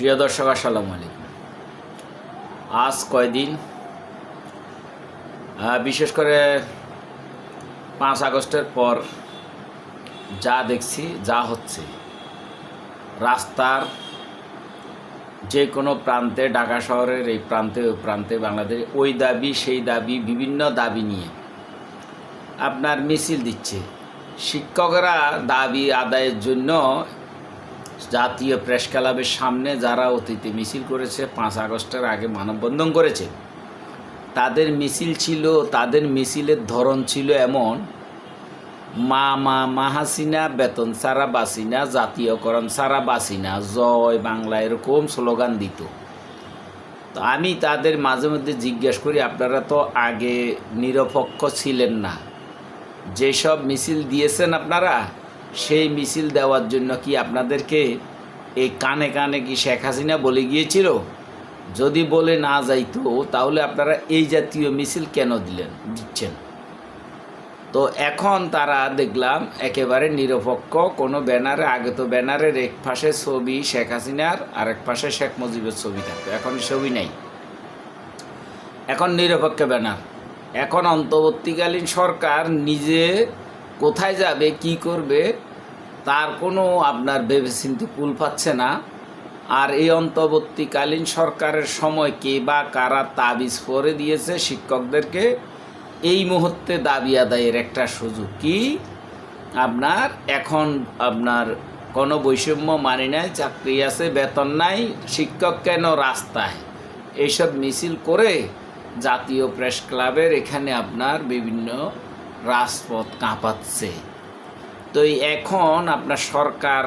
প্রিয় দর্শক, আসসালামু আলাইকুম। আজ কয়দিন বিশেষ করে 5 আগস্টের পর যা দেখছি, যা হচ্ছে রাস্তার যে কোনো প্রান্তে, ঢাকা শহরের এই প্রান্তে ওই প্রান্তে, বাংলাদেশে ওই দাবি সেই দাবি, বিভিন্ন দাবি নিয়ে আপনার মিছিল দিচ্ছে। শিক্ষকরা দাবি আদায়ের জন্য জাতীয় প্রেস ক্লাবের সামনে যারা অতীতে মিছিল করেছে, 5 আগস্টের আগে মানববন্ধন করেছে, তাদের মিছিল ছিল, তাদের মিছিলের ধরন ছিল এমন, মা হাসিনা, বেতন ছাড়া বাসিনা, জাতীয়করণ ছাড়া বাসিনা, জয় বাংলা, এরকম স্লোগান দিত। তো আমি তাদের মাঝে মধ্যে জিজ্ঞেস করি, আপনারা তো আগে নিরপেক্ষ ছিলেন না, যেসব মিছিল দিয়েছেন আপনারা, সেই মিছিল দেওয়ার জন্য কি আপনাদেরকে এই কানে কানে কি শেখ হাসিনা বলে গিয়েছিল? যদি বলে না যাইতো তাহলে আপনারা এই জাতীয় মিছিল কেন দিচ্ছেন? তো এখন তারা দেখলাম একেবারে নিরপেক্ষ, কোনো ব্যানারে, আগে তো ব্যানারের এক পাশে ছবি শেখ হাসিনার আর এক পাশে শেখ মুজিবের ছবি থাকতো, এখন ছবি নেই, এখন নিরপেক্ষ ব্যানার। এখন অন্তর্বর্তীকালীন সরকার নিজে কোথায় যাবে, কি করবে, তার কোনো আপনার ভেবেচিন্তে কুল পাচ্ছে না। আর এই অন্তর্বর্তীকালীন সরকারের সময় কে বা কারা তাবিজ পরে দিয়েছে শিক্ষকদেরকে এই মুহূর্তে দাবি আদায়ের একটা সুযোগ। কি আপনার এখন আপনার কোনো বৈষম্য মানি নাই, চাকরি আছে, বেতন নাই, শিক্ষক কেন রাস্তায়, এইসব মিছিল করে জাতীয় প্রেস ক্লাবের এখানে আপনার বিভিন্ন রাজপথ কাঁপাচ্ছে। তো এখন আপনার সরকার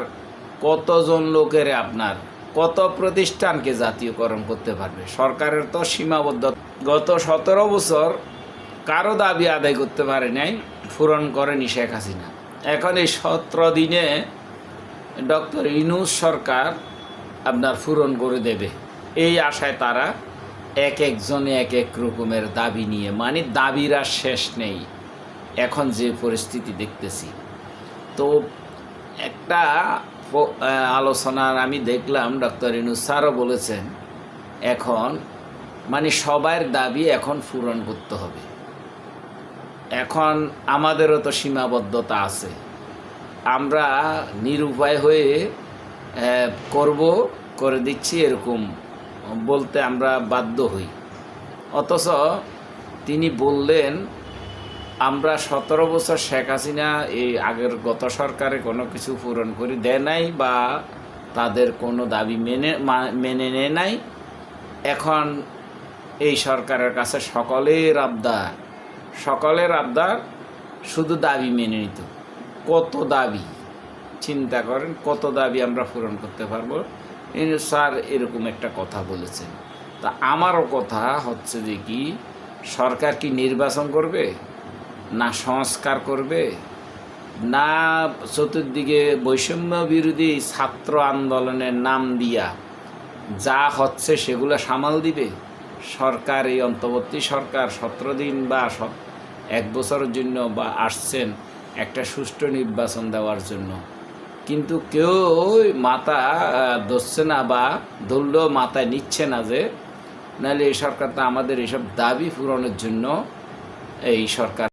কতজন লোকের, আপনার কত প্রতিষ্ঠানকে জাতীয়করণ করতে পারবে? সরকারের তো সীমাবদ্ধ। গত 17 বছর কারো দাবি আদায় করতে পারে নাই, পূরণ করেনি শেখ হাসিনা। এখন এই 17 দিনে ডক্টর ইউনূস সরকার আপনার পূরণ করে দেবে, এই আশায় তারা এক একজনে এক এক রকমের দাবি নিয়ে, মানে দাবির আর শেষ নেই এখন যে পরিস্থিতি দেখতেছি। তো একটা আলোচনার আমি দেখলাম, ডক্টর ইউনূস স্যারও বলেছেন এখন মানে সবার দাবি এখন পূরণ করতে হবে। এখন আমাদেরও তো সীমাবদ্ধতা আছে, আমরা নিরুপায় হয়ে করে দিচ্ছি এরকম বলতে আমরা বাধ্য হই। অথচ তিনি বললেন আমরা 17 বছর শেখ হাসিনা এই আগের গত সরকারে কোনো কিছু পূরণ করে দেয় নাই বা তাদের কোনো দাবি মেনে নেয় নাই। এখন এই সরকারের কাছে সকলের আবদার শুধু দাবি মেনে নিত। কত দাবি চিন্তা করেন, কত দাবি আমরা পূরণ করতে পারবো? স্যার এরকম একটা কথা বলেছেন। তা আমারও কথা হচ্ছে যে কি, সরকার কি নির্বাচন করবে, না সংস্কার করবে, না চতুর্দিকে বৈষম্য বিরোধী ছাত্র আন্দোলনের নাম দিয়া যা হচ্ছে সেগুলো সামাল দিবে সরকার? এই অন্তর্বর্তী সরকার 17 দিন বা 1 বছরের জন্য বা আসছেন একটা সুষ্ঠু নির্বাচন দেওয়ার জন্য, কিন্তু কেউ মাথা ধরছে না বা ধরলেও মাথায় নিচ্ছে না যে নাহলে এই সরকার তো আমাদের এইসব দাবি পূরণের জন্য এই সরকার